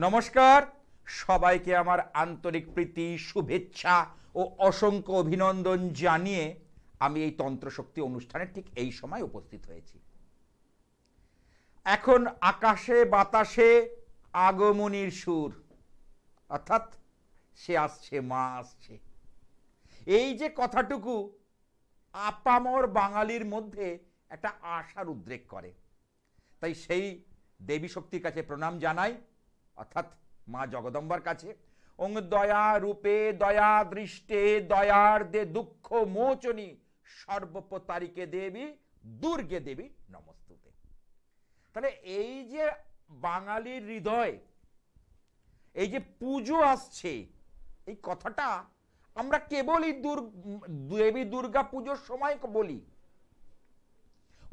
নমস্কার, সবাইকে আমার আন্তরিক প্রীতি, শুভেচ্ছা ও অসংখ্য অভিনন্দন জানিয়ে আমি এই তন্ত্রশক্তি অনুষ্ঠানে ঠিক এই সময় উপস্থিত হয়েছি। এখন আকাশে বাতাসে আগমনীর সুর, অর্থাৎ সে আসছে, মা আসছে। এই যে কথাটুকু আপামর বাঙালির মধ্যে একটা আশার উদ্রেক করে। তাই সেই দেবী শক্তির কাছে প্রণাম জানাই, অর্থাৎ মা জগদম্বার কাছে। ওং দয়া রূপে দয়া দৃষ্টে দয়ার দে দুঃখ মোচনী সর্বপতারিকে দেবী দুর্গে দেবী নমস্তুতে। তাহলে এই যে বাঙালির হৃদয় এই যে পুজো আসছে, এই কথাটা আমরা কেবলই দেবী দুর্গা পুজোর সময় বলি।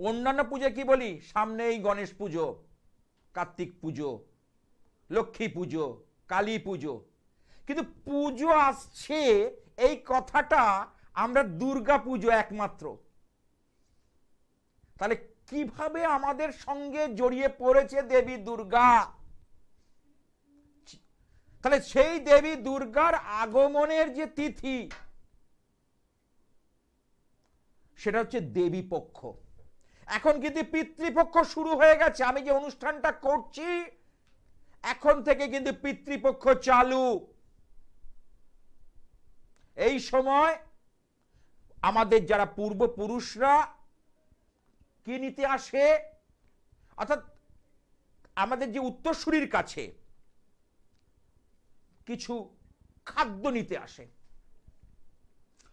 অন্যান্য পুজো কি বলি? সামনে এই গণেশ পুজো, কার্তিক পুজো, লক্ষ্মী পুজো, কালী পুজো। কিন্তু পুজো আসছে এই কথাটা আমরা দুর্গা পুজো একমাত্র। তাহলে কিভাবে আমাদের সঙ্গে জড়িয়ে পড়েছে দেবী দুর্গা? তাহলে সেই দেবী দুর্গার আগমনের যে তিথি, সেটা হচ্ছে দেবী পক্ষ। এখন কিন্তু পিতৃপক্ষ শুরু হয়ে গেছে। আমি যে অনুষ্ঠানটা করছি এখন থেকে কিন্তু পিতৃপক্ষ চালু। এই সময় আমাদের যারা পূর্বপুরুষরা কি নিতে আসে, অর্থাৎ আমাদের যে উত্তরসূরির কাছে কিছু খাদ্য নিতে আসে।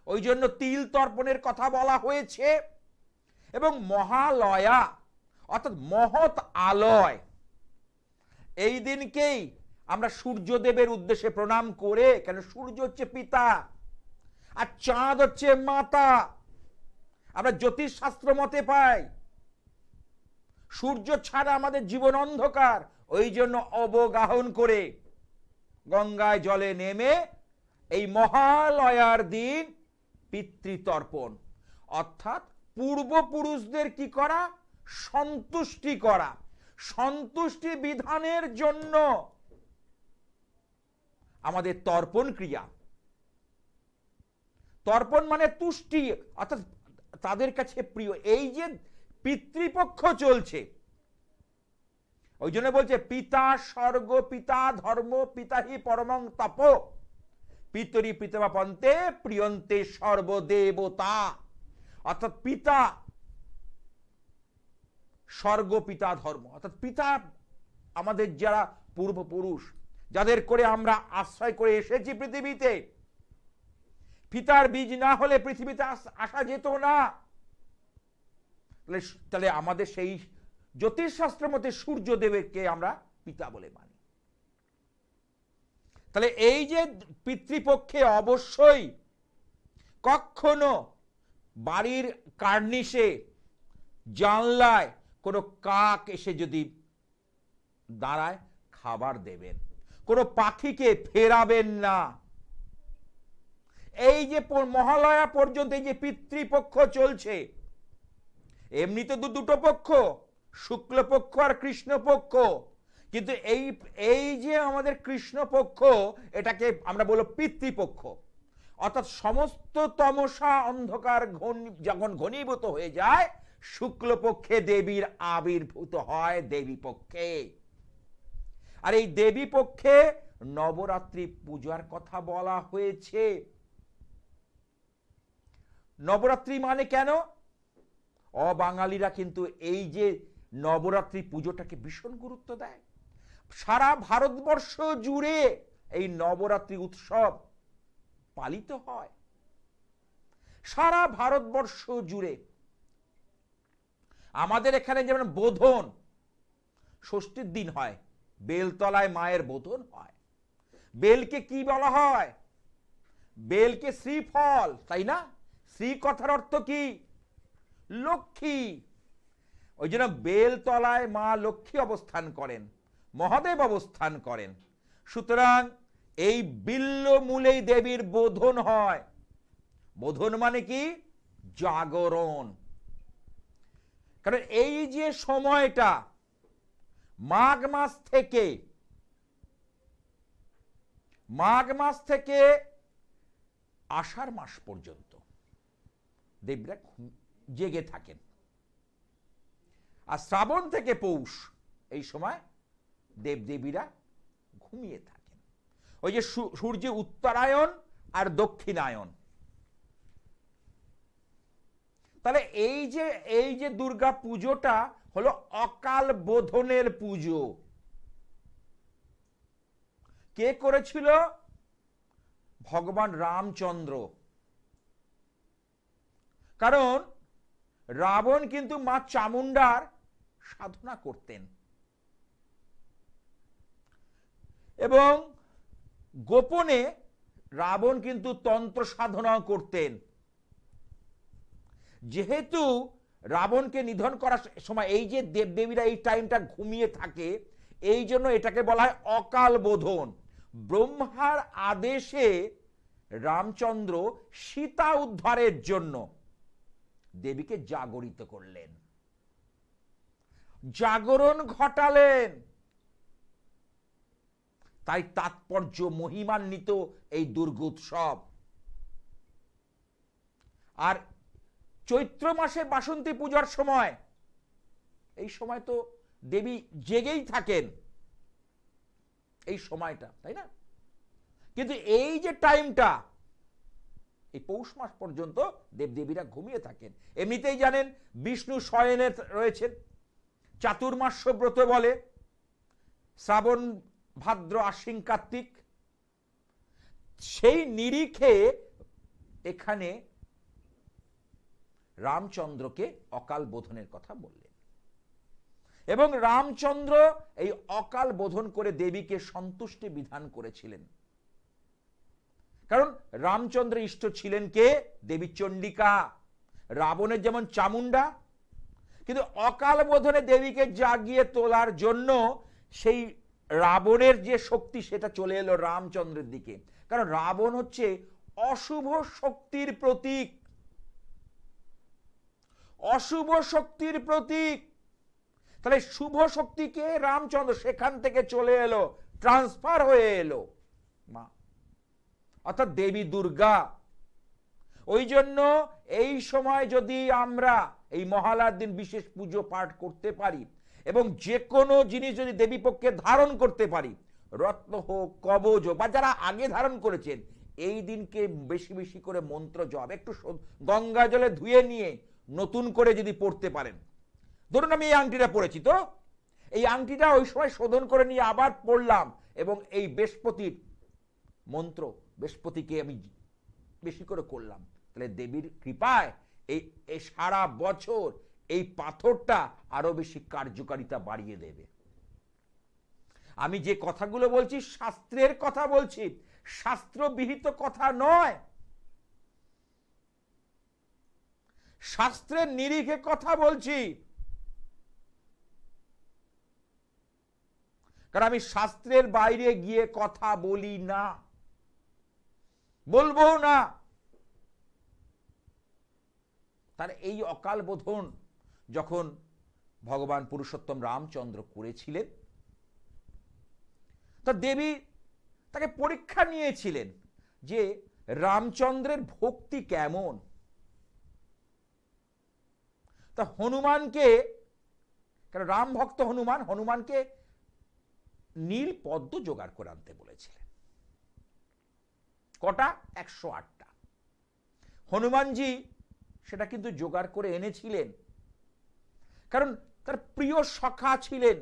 ওই জন্য তিল তর্পণের কথা বলা হয়েছে। এবং মহালয়া অর্থাৎ মহৎ আলয়, এই দিনকেই আমরা সূর্যদেবের উদ্দেশ্যে প্রণাম করে, কেন সূর্য হচ্ছে পিতা আর চাঁদ হচ্ছে মাতা। আমরা জ্যোতিষশাস্ত্র মতে পাই সূর্য ছাড়া আমাদের জীবন অন্ধকার। ওই জন্য অবগাহন করে গঙ্গায় জলে নেমে এই মহালয়ার দিন পিতৃতর্পণ, অর্থাৎ পূর্বপুরুষদের কি করা? সন্তুষ্টি করা। সন্তুষ্টি বিধানের জন্য আমাদের তর্পণ ক্রিয়া। তর্পণ মানে তুষ্টি, অর্থাৎ তাদের কাছে প্রিয়। এই যে পিতৃপক্ষ চলছে, ওই জন্য বলছে পিতা স্বর্গ পিতা ধর্ম পিতা হি পরমং তপ পিতরি পিতমা পন্তে প্রিয়ন্তে সর্বদেবতা। অর্থাৎ পিতা স্বর্গ পিতা ধর্ম, অর্থাৎ পিতা আমাদের যারা পূর্বপুরুষ, যাদের করে আমরা আশ্রয় করে এসেছি পৃথিবীতে। পিতার বীজ না হলে পৃথিবীতে আসা যেত না। তাহলে আমাদের সেই জ্যোতিষশাস্ত্র মতে সূর্যদেবকে আমরা পিতা বলে মানি। তাহলে এই যে পিতৃপক্ষে অবশ্যই কখনো বাড়ির কার্নিশে জানলায় কোনো কাক এসে যদি দাঁড়ায়, খাবার দেবেন। কোনো পাখিকে ফেরাবেন না। এই যে মহালয়া পর্যন্ত এই যে পিতৃপক্ষ চলছে, এমনিতে দুটো পক্ষ, শুক্লপক্ষ আর কৃষ্ণপক্ষ। কিন্তু এই যে আমাদের কৃষ্ণপক্ষ, এটাকে আমরা বলবো পিতৃপক্ষ। অর্থাৎ সমস্ত তমসা অন্ধকার যখন ঘনীভূত হয়ে যায়, শুক্লপক্ষে দেবীর আবির্ভূত হয় দেবী পক্ষে। আর এই দেবী পক্ষে নবরাত্রি পূজার কথা বলা হয়েছে। নবরাত্রি মানে কেন? অবাঙালিরা কিন্তু এই যে নবরাত্রি পুজোটাকে ভীষণ গুরুত্ব দেয়। সারা ভারতবর্ষ জুড়ে এই নবরাত্রি উৎসব পালিত হয়। সারা ভারতবর্ষ জুড়ে। আমাদের এখানে যেমন বোধন ষষ্ঠীর দিন হয়, বেলতলায় মায়ের বোধন হয়। বেলকে কি বলা হয়? বেলকে শ্রীফল, তাই না? শ্রী কথার অর্থ কি? লক্ষ্মী। ওই জন্য বেলতলায় মা লক্ষ্মী অবস্থান করেন, মহাদেব অবস্থান করেন। সুতরাং এই বিল্ল মূলেই দেবীর বোধন হয়। বোধন মানে কি? জাগরণ। কারণ এই যে সময়টা মাঘ মাস থেকে মাঘ মাস থেকে আষাঢ় মাস পর্যন্ত দেবীরা জেগে থাকেন, আর শ্রাবণ থেকে পৌষ এই সময় দেবদেবীরা ঘুমিয়ে থাকেন। ওই যে সূর্য উত্তরায়ণ আর দক্ষিণায়ন। তাহলে এই যে দুর্গা পুজোটা হলো অকাল বোধনের পুজো। কে করেছিল? ভগবান রামচন্দ্র। কারণ রাবণ কিন্তু মা চামুন্ডার সাধনা করতেন এবং গোপনে রাবণ কিন্তু তন্ত্র সাধনা করতেন। যেহেতু রাবণকে নিধন করার সময় এই যে দেবদেবীরা এই টাইমটা ঘুমিয়ে থাকে, এই জন্য এটাকে বলা হয় অকাল বোধন। ব্রহ্মার আদেশে রামচন্দ্র সীতা উদ্ধারের জন্য দেবীকে জাগরিত করলেন, জাগরণ ঘটালেন। তাই তাৎপর্য মহিমান্বিত এই দুর্গোৎসব। আর চৈত্র মাসে বাসন্তী পূজার সময়, এই সময় তো দেবী জেগেই থাকেন এই সময়টা, তাই না? কিন্তু এই যে টাইমটা, এই পৌষ মাস পর্যন্ত দেবদেবীরা ঘুমিয়ে থাকেন। এমনিতেই জানেন বিষ্ণু শয়নে রয়েছেন, চাতুর্মাস্য ব্রত বলে, শ্রাবণ ভাদ্র আশ্বিন কার্তিক। সেই নিরিখে এখানে রামচন্দ্রকে অকাল বোধনের কথা বললেন এবং রামচন্দ্র এই অকাল বোধন করে দেবীকে সন্তুষ্টি বিধান করেছিলেন। কারণ রামচন্দ্রের ইষ্ট ছিলেন কে? দেবী চণ্ডিকা। রাবণের যেমন চামুন্ডা, কিন্তু অকাল বোধনে দেবীকে জাগিয়ে তোলার জন্য সেই রাবণের যে শক্তি সেটা চলে এলো রামচন্দ্রের দিকে। কারণ রাবণ হচ্ছে অশুভ শক্তির প্রতীক, অশুভ শক্তির প্রতীক। তাহলে শুভ শক্তিকে রামচন্দ্র সেখান থেকে চলে এলো, ট্রান্সফার হয়ে এলো মা, অর্থাৎ দেবী দুর্গা। ওই জন্য এই সময় যদি আমরা এই মহালয়ার দিন বিশেষ পুজো পাঠ করতে পারি এবং যে কোনো জিনিস যদি দেবী পক্ষে ধারণ করতে পারি, রত্ন হোক, কবচ হোক, বা যারা আগে ধারণ করেছেন, এই দিনকে বেশি বেশি করে মন্ত্র জপ, একটু গঙ্গা জলে ধুয়ে নিয়ে নতুন করে যদি পড়তে পারেন। ধরুন আমি এই আংটিটা পড়েছি, তো এই আংটিটা ওই সময় শোধন করে নিয়ে আবার পড়লাম এবং এই বৃহস্পতির মন্ত্র, বৃহস্পতিকে আমি বেশি করে করলাম, তাহলে দেবীর কৃপায় এই সারা বছর এই পাথরটা আরো বেশি কার্যকারিতা বাড়িয়ে দেবে। আমি যে কথাগুলো বলছি শাস্ত্রের কথা বলছি, শাস্ত্রবিহিত কথা নয়, শাস্ত্রের নিরিখে কথা বলছি। কারণ আমি শাস্ত্রের বাইরে গিয়ে কথা বলি না, বলবো না। তার এই অকাল বোধন যখন ভগবান পুরুষোত্তম রামচন্দ্র করেছিলেন, তা দেবী তাকে পরীক্ষা নিয়েছিলেন যে রামচন্দ্রের ভক্তি কেমন। তা হনুমানকে, কারণ রাম ভক্ত হনুমান, হনুমানকে নীল পদ্ম জোগাড় করে আনতে বলেছিলেন। কটা? 108টা। হনুমানজি সেটা কিন্তু জোগাড় করে এনেছিলেন, কারণ তার প্রিয় সখা ছিলেন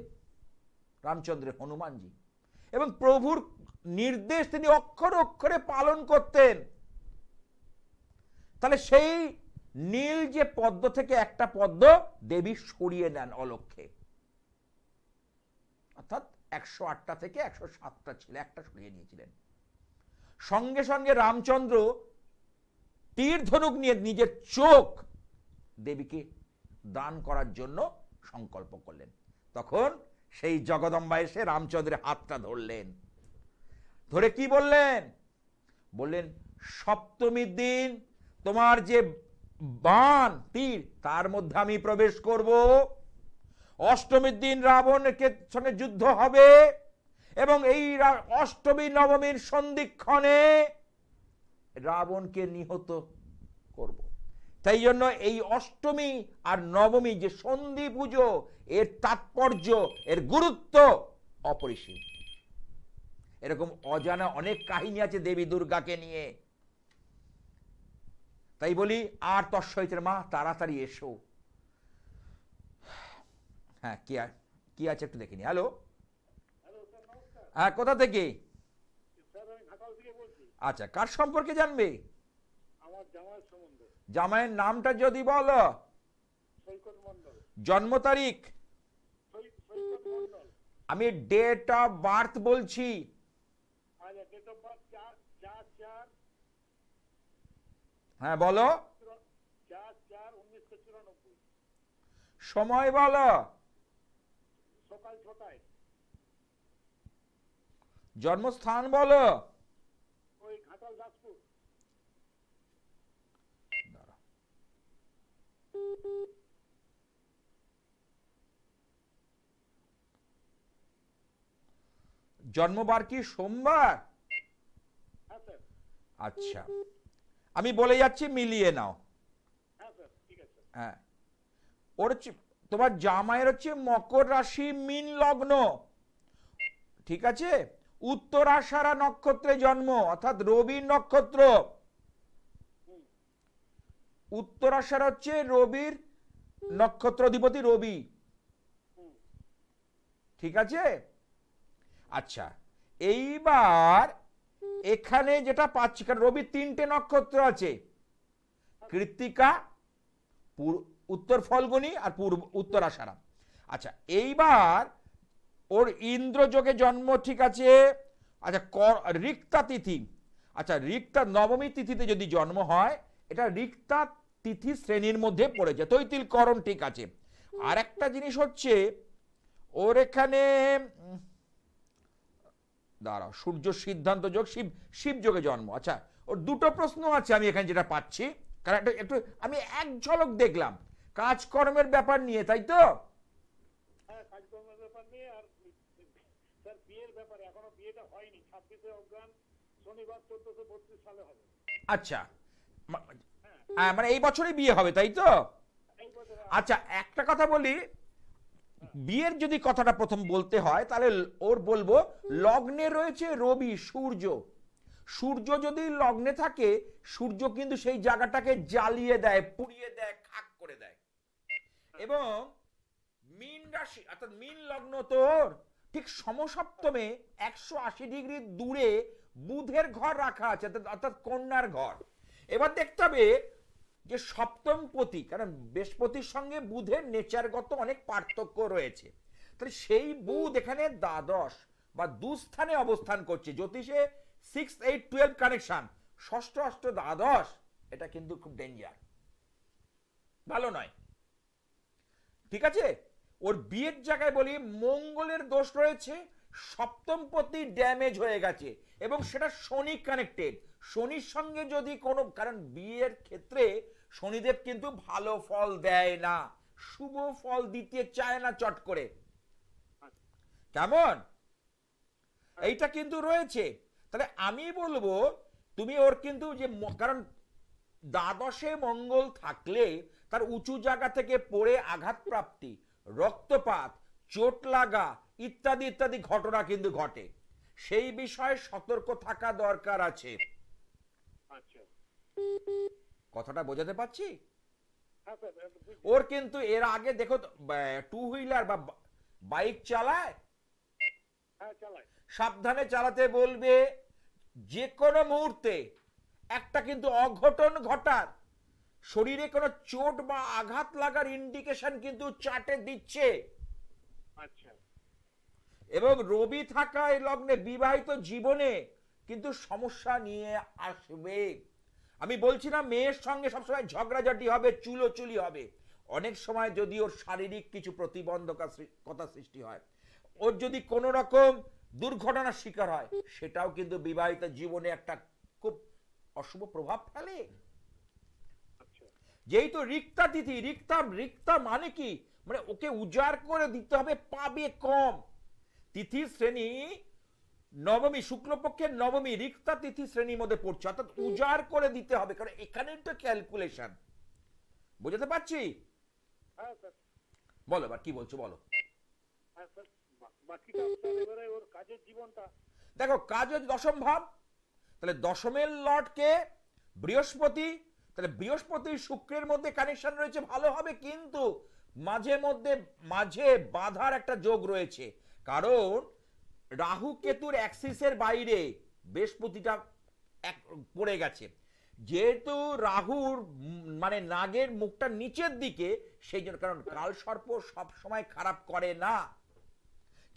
রামচন্দ্রের হনুমানজি, এবং প্রভুর নির্দেশ তিনি অক্ষরে অক্ষরে পালন করতেন। তাহলে সেই নীল যে পদ্ম থেকে একটা পদ্ম দেবী সরিয়ে নেন অলক্ষ্যে, অর্থাৎ 108টা থেকে 107টা ছিল, একটা সরিয়ে নিয়েছিলেন। সঙ্গে সঙ্গে রামচন্দ্র তীর ধনুক নিয়ে নিজের চোখ দেবীকে দান করার জন্য সংকল্প করলেন। তখন সেই জগদম্বা এসে রামচন্দ্রের হাতটা ধরলেন, ধরে কি বললেন? বললেন সপ্তমীর দিন তোমার যে বাণ তীর তার মধ্যে আমি প্রবেশ করব, অষ্টমীর দিন রাবণের সঙ্গে যুদ্ধ হবে এবং এই অষ্টমী নবমীর সন্ধিক্ষণে রাবণকে নিহত করব। তাই জন্য এই অষ্টমী আর নবমী যে সন্ধি পুজো, এর তাৎপর্য, এর গুরুত্ব অপরিসীম। এরকম অজানা অনেক কাহিনী আছে দেবী দুর্গাকে নিয়ে। তাই বলি আর তৎসহিতের মা তাড়াতাড়ি এসো। হ্যাঁ, কি আছে একটু দেখিনি। হ্যালো, হ্যাঁ, কোথা থেকে? আচ্ছা, কার সম্পর্কে জানবে? জামাইয়ের নামটা যদি বলো। জন্ম তারিখ? আমি ডেট অফ বার্থ বলছি। হ্যাঁ বলো। সময় বলো। জন্মস্থান বলো। জন্মবার কি সোমবার? আচ্ছা, আমি বলে যাচ্ছি, মিলিয়ে নাও। হ্যাঁ, ওর তোমার জামাইয়ের হচ্ছে মকর রাশি, মীন লগ্ন, ঠিক আছে? উত্তরাষাঢ়া নক্ষত্রে জন্ম, অর্থাৎ রবির নক্ষত্র। উত্তরাষাঢ়া হচ্ছে রবির নক্ষত্র, অধিপতি রবি, ঠিক আছে? আচ্ছা, এইবার এখানে যেটা পাচ্ছি, কারণ রবি 3টে নক্ষত্র আছে, কৃত্তিকা, উত্তর ফল্গুনী আর পূর্ব উত্তরাষাঢ়া। আচ্ছা, এইবার ওর ইন্দ্রযোগে জন্ম, ঠিক আছে? আচ্ছা, রিক্তা তিথি, আচ্ছা রিক্তা নবমী তিথিতে যদি জন্ম হয়, এটা রিক্তা তিথি শ্রেণীর মধ্যে পড়েছে, তৈতিল করণ, ঠিক আছে? আর একটা জিনিস হচ্ছে ওর এখানে দাঁড়াও, সূর্য সিদ্ধান্ত যোগ, শিব যোগে জন্ম। আচ্ছা, ওর দুটো প্রশ্ন আছে আমি এখানে যেটা পাচ্ছি, কারণ একটু আমি এক ঝলক দেখলাম কাজকর্মের ব্যাপার নিয়ে, তাই তো? আচ্ছা, মানে এই বছরই বিয়ে হবে, তাই তো? আচ্ছা, একটা কথা বলি, বিয়ের যদি কথাটা প্রথম বলতে হয়, তাহলে ওর বলবো লগ্নে রয়েছে রবি, সূর্য। সূর্য যদি লগ্নে থাকে, সূর্য কিন্তু সেই জায়গাটাকে জ্বালিয়ে দেয়, পুড়িয়ে দেয়, খাক করে দেয়। এবং মীন রাশি অর্থাৎ মীন লগ্ন তোর ঠিক সমসপ্তমে 180 ডিগ্রি দূরে বুধের ঘর রাখা আছে, অর্থাৎ কন্যার ঘর। এবার দেখতে হবে যে সপ্তম পতি, কারণ বৃহস্পতির সঙ্গে বুধের নেচারগত অনেক পার্থক্য রয়েছে, তাহলে সেই বুধ এখানে দ্বাদশ বা দুস্থানে অবস্থান করছে। জ্যোতিষে 6, 8, 12 কানেকশন, ষষ্ঠ, অষ্ট, দ্বাদশ, এটা কিন্তু খুব ডেঞ্জার, ভালো নয়, ঠিক আছে? ওর বিয়ের জায়গায় বলি মঙ্গলের দোষ রয়েছে, সপ্তম পতি ড্যামেজ হয়ে গেছে, এবং সেটা শনি কানেক্টেড। শনির সঙ্গে যদি কোনো, কারণ বিয়ের ক্ষেত্রে শনিদেব কিন্তু ভালো ফল দেয় না, শুভ ফল দিতে চায় না চট করে, কেমন? এইটা কিন্তু রয়েছে। তাহলে আমি বলবো তুমি ওর কিন্তু যে, কারণ দ্বাদশে মঙ্গল থাকলে তার উঁচু জায়গা থেকে পড়ে আঘাত প্রাপ্তি, রক্তপাত, চোট লাগা ইত্যাদি ইত্যাদি ঘটনা কিন্তু ঘটে, সেই বিষয়ে সতর্ক থাকা দরকার আছে। কথাটা বোঝাতে পারছি? ওর কিন্তু এর আগে দেখো, টু হুইলার বা বাইক চালায়, সাবধানে চালাতে বলবে। যে কোনো মুহূর্তে একটা কিন্তু অঘটন ঘটার, শরীরে কোনো চোট বা আঘাত লাগার ইন্ডিকেশন কিন্তু চার্টে দিচ্ছে। এবং রবি থাকায় লগ্নে বিবাহিত জীবনে কিন্তু সমস্যা নিয়ে আসবে। আমি বলছি না মেয়ের সঙ্গে সবসময় ঝগড়াঝাটি হবে, চুলোচুলি হবে, অনেক সময় যদি ওর শারীরিক কিছু প্রতিবন্ধকতা সৃষ্টি হয়, ওর যদি কোনো রকম দুর্ঘটনার শিকার হয়, সেটাও কিন্তু বিবাহিত জীবনে একটা খুব অশুভ প্রভাব ফেলে। যেহেতু রিক্তা তিথি, রিক্তা মানে কি, মানে ওকে উজাড় করে দিতে হবে, পাবে কম। তিথি শ্রেণী নবমী, শুক্লপক্ষের নবমী রিক্তা তিথি শ্রেণীর মধ্যে পড়ছে, অর্থাৎ উজাড় করে দিতে হবে, কারণ এখানেই তো ক্যালকুলেশন। বুঝতে পারছি? হ্যাঁ স্যার। বলো এবার কি বলছো, বলো। হ্যাঁ স্যার, বাকিটা আপনার এবারে ওর কাজের জীবনটা। দেখো কাজ হচ্ছে দশম ভাব, তাহলে দশমের লর্ডকে বৃহস্পতি, তাহলে বৃহস্পতি শুক্রের মধ্যে কানেকশন রয়েছে, ভালো হবে, কিন্তু মাঝে বাধার একটা যোগ রয়েছে, কারণ রাহু কেতুর অ্যাক্সিসের বাইরে বৃহস্পতিটা পড়ে গেছে, যেহেতু রাহুর মানে নাগের মুখটা নিচের দিকে, সেই জন্য, কারণ কাল সর্প সব সময় খারাপ করে না,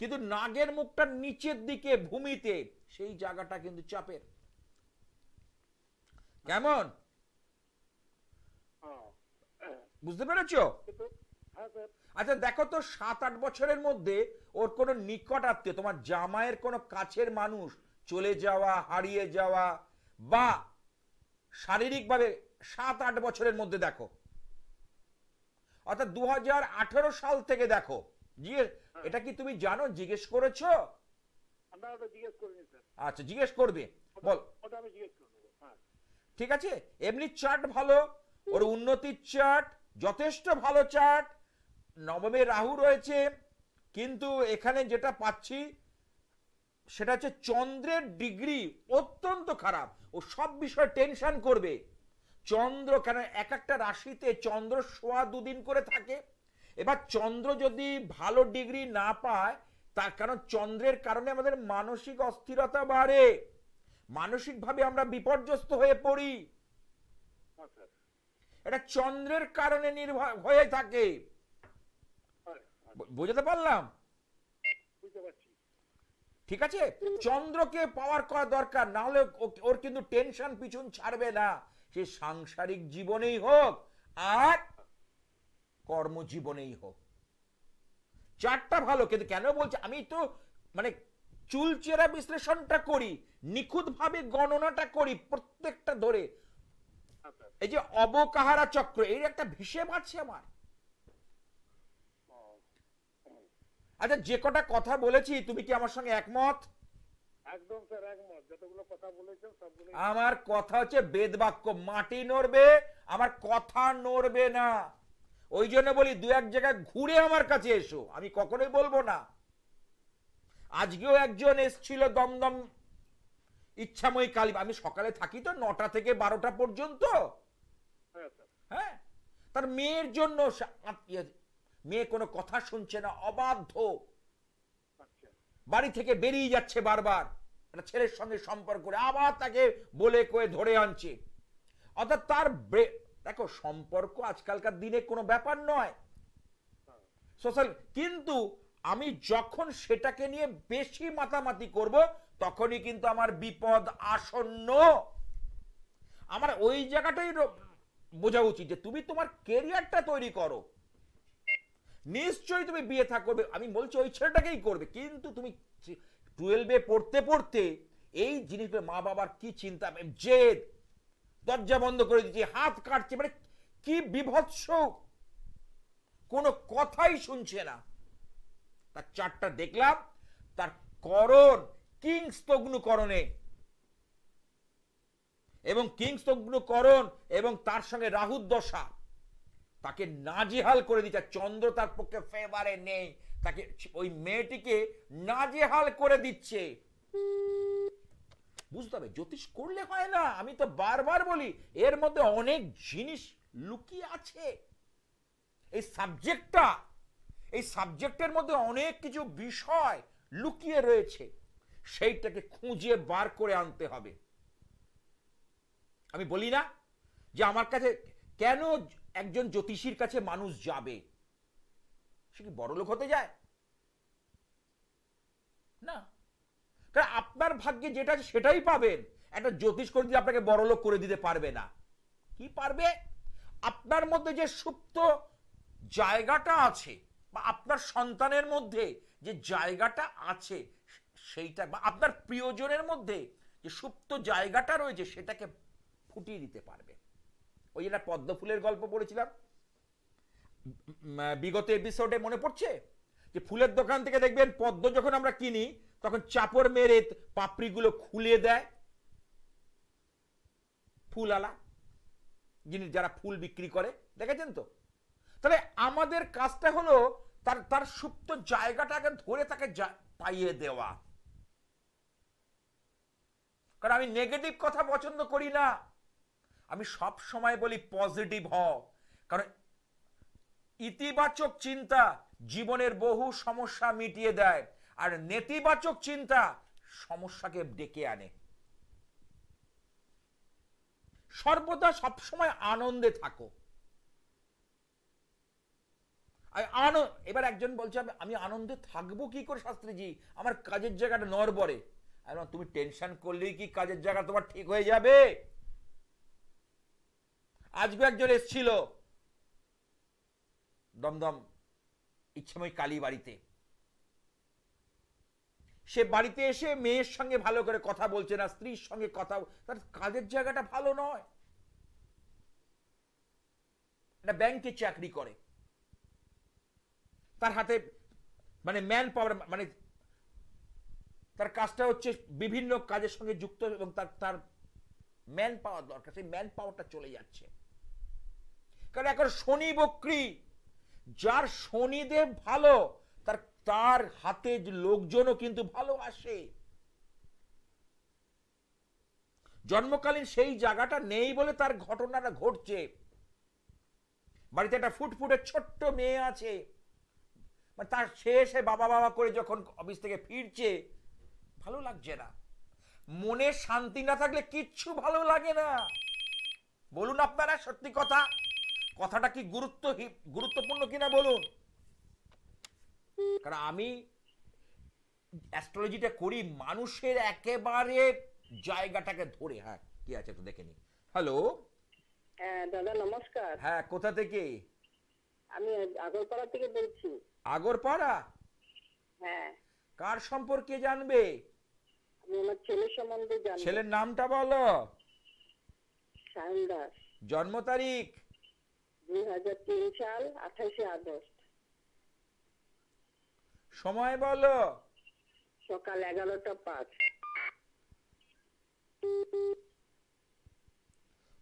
কিন্তু নাগের মুখটা নিচের দিকে ভূমিতে, সেই জায়গাটা কিন্তু চাপের। কেমন বুঝতে পেরেছো? আচ্ছা দেখো তো 7-8 বছরের মধ্যে ওর কোনো নিকট আত্মীয়, তোমার জামাইয়ের কোনো কাছের মানুষ চলে যাওয়া, হারিয়ে যাওয়া, বা শারীরিকভাবে 7-8 বছরের মধ্যে দেখো, অর্থাৎ 2018 সাল থেকে দেখো। এটা কি তুমি জানো, জিজ্ঞেস করেছো? আচ্ছা জিজ্ঞেস করবে, বল। ঠিক আছে, এমনি চার্ট ভালো, ওর উন্নতির চার্ট যথেষ্ট ভালো চার্ট, নবমে রাহু রয়েছে, কিন্তু এখানে যেটা পাচ্ছি সেটা হচ্ছে চন্দ্রের ডিগ্রি অত্যন্ত খারাপ, ও সব বিষয়ে টেনশন করবে। চন্দ্র কেন এক একটা রাশিতে চন্দ্র 2.5 দিন করে থাকে, এবার চন্দ্র যদি ভালো ডিগ্রি না পায়, তার কারণ চন্দ্রের কারণে আমাদের মানসিক অস্থিরতা বাড়ে, মানসিকভাবে আমরা বিপর্যস্ত হয়ে পড়ি, এটা চন্দ্রের কারণে নির্ভর হয়ে থাকে। বুঝতে পারলাম? ঠিক আছে, চন্দ্রকে পাওয়ার করা দরকার, না হলে ওর কিন্তু টেনশন পিছন ছাড়বে না, সে সাংসারিক জীবনেই হোক আর কর্মজীবনেই হোক। চারটা ভালো, কিন্তু কেন বলছে, আমি তো মানে চুলচেরা বিশ্লেষণটা করি, নিখুঁত ভাবে গণনাটা করি প্রত্যেকটা ধরে। এই যে অবকাহারা চক্র, এর একটা হিসেব আছে আমার। আচ্ছা যে কটা কথা বলেছি, তুমি কি আমার সঙ্গে একমত? একদম স্যার একমত, যতগুলো কথা বলেছেন সবগুলো আমার কথা হচ্ছে বেদ বাক্য, মাটি নড়বে, আমার কথা নড়বে না, ওই জন্য বলি দু এক জায়গায় ঘুরে আমার কাছে এসো, আমি কখনোই বলবো না। আজকেও একজন এসছিল দমদম ইচ্ছাময়ী কালী, আমি সকালে থাকি তো 9টা থেকে 12টা পর্যন্ত, হ্যাঁ, তার মেয়ের জন্য মেয়ে কোনো কথা শুনছে না, অবাধ্য, বাড়ি থেকে বেরিয়ে যাচ্ছে বারবার, একটা ছেলের সঙ্গে সম্পর্ক করে আবার তাকে বলে কয়ে ধরে আনছে, অর্থাৎ তার দেখো সম্পর্ক আজকালকার দিনে কোনো ব্যাপার নয় সোশ্যাল, কিন্তু আমি যখন সেটাকে নিয়ে বেশি মাতামাতি করব, তখনই কিন্তু আমার বিপদ আসন্ন। আমার ওই জায়গাটাই বোঝা উচিত যে তুমি তোমার কেরিয়ারটা তৈরি করো, নিশ্চয়ই তুমি বিয়ে থাকবে, আমি বলছি ওই ছেলেটাকেই করবে, কিন্তু তুমি 12-এ পড়তে পড়তে এই জিনিসগুলো, মা বাবার কি চিন্তা, জেদ, দরজা বন্ধ করে দিচ্ছে, হাত কাটছে, মানে কি বিভৎস, কোনো কথাই শুনছে না। তার চারটা দেখলাম, তার করণ কিংস্তগ্নুকরণে, এবং কিংস্তগ্নুকরণ এবং তার সঙ্গে রাহুর দশা তাকে নাজেহাল করে দিচ্ছে, চন্দ্র তার পক্ষে ফেভারে নেই, তাকে ওই মেয়েটিকে নাজেহাল করে দিচ্ছে। বুঝতে হবে, জ্যোতিষ করলে হয় না, আমি তো বারবার বলি এর মধ্যে অনেক জিনিস লুকিয়ে আছে, এই সাবজেক্টের মধ্যে অনেক কিছু বিষয় লুকিয়ে রয়েছে, সেইটাকে খুঁজে বার করে আনতে হবে। আমি বলি না যে আমার কাছে কেন একজন জ্যোতিষীর কাছে মানুষ যাবে, সে কি বড়লোক হতে যায় না, কারণ আপনার ভাগ্যে যেটা আছে সেটাই পাবেন, একটা জ্যোতিষ করে দিয়ে আপনাকে বড়লোক করে দিতে পারবে না। কি পারবে? আপনার মধ্যে যে সুপ্ত জায়গাটা আছে, বা আপনার সন্তানের মধ্যে যে জায়গাটা আছে সেইটা, বা আপনার প্রিয়জনের মধ্যে যে সুপ্ত জায়গাটা রয়েছে সেটাকে ফুটিয়ে দিতে পারবে। ওই যেটা পদ্ম ফুলের গল্প পড়েছিলাম বিগত এপিসোডে, মনে পড়ছে? যে ফুলের দোকান থেকে দেখবেন পদ্ম যখন আমরা কিনি তখন চাপড় মেরে পাপড়িগুলো খুলে দেয় ফুলওয়ালা, যিনি যারা ফুল বিক্রি করে, দেখেছেন তো? তাহলে আমাদের কাজটা হলো তার তার সুপ্ত জায়গাটাকে ধরে তাকে পাইয়ে দেওয়া। কারণ আমি নেগেটিভ কথা পছন্দ করি না, আমি সব সময় বলি পজিটিভ হও। কারণ ইতিবাচক চিন্তা জীবনের বহু সমস্যা মিটিয়ে দেয়, আর নেতিবাচক চিন্তা সমস্যাকে ডেকে আনে। সর্বদা সবসময় আনন্দে থাকো। এবার একজন বলছে আমি আনন্দে থাকবো কি করে শাস্ত্রীজি, আমার কাজের জায়গাটা নড়বড়ে। তুমি টেনশন করলেই কি কাজের জায়গা তোমার ঠিক হয়ে যাবে? আজকে একজন এসেছিল দমদম ইচ্ছেময় কালী বাড়িতে। সে বাড়িতে এসে মেয়ের সঙ্গে ভালো করে কথা বলছে না, স্ত্রীর সঙ্গে কথা, তার কাজের জায়গাটা ভালো নয়। একটা ব্যাংকে চাকরি করে, তার হাতে মানে ম্যান পাওয়ার, মানে তার কাজটা হচ্ছে বিভিন্ন কাজের সঙ্গে যুক্ত এবং তার তার ম্যান পাওয়ার দরকার, সেই ম্যান পাওয়ারটা চলে যাচ্ছে। কারণ এখন শনি বক্রী, যার শনিদেব ভালো তার তার হাতে লোকজনও কিন্তু ভালো আসে। জন্মকালীন সেই জায়গাটা নেই বলে তার ঘটনাটা ঘটছে। বাড়িতে একটা ফুটফুটে ছোট্ট মেয়ে আছে, মানে তার শেষে বাবা বাবা করে যখন অফিস থেকে ফিরছে ভালো লাগছে না। মনে শান্তি না থাকলে কিচ্ছু ভালো লাগে না। বলুন আপনারা সত্যি কথা, কথাটা কি গুরুত্বপূর্ণ কিনা বলুন। কারণ আমি অ্যাস্ট্রোলজিটা করি মানুষের একেবারে জায়গাটাকে ধরে। হ্যাঁ, কি আছে তো দেখে নি। হ্যালো, হ্যাঁ দাদা নমস্কার। হ্যাঁ, কোথা থেকে? আমি আগরপাড়া থেকে বলছি। আগরপাড়া? হ্যাঁ। কার সম্পর্কে জানবে? আমি আমার ছেলের সম্বন্ধে জানবো। ছেলের নামটা বলো। সায়ন দাস। জন্ম তারিখ? 2003 সাল 28শে আগস্ট। সময় বলো। সকাল 11টা 5।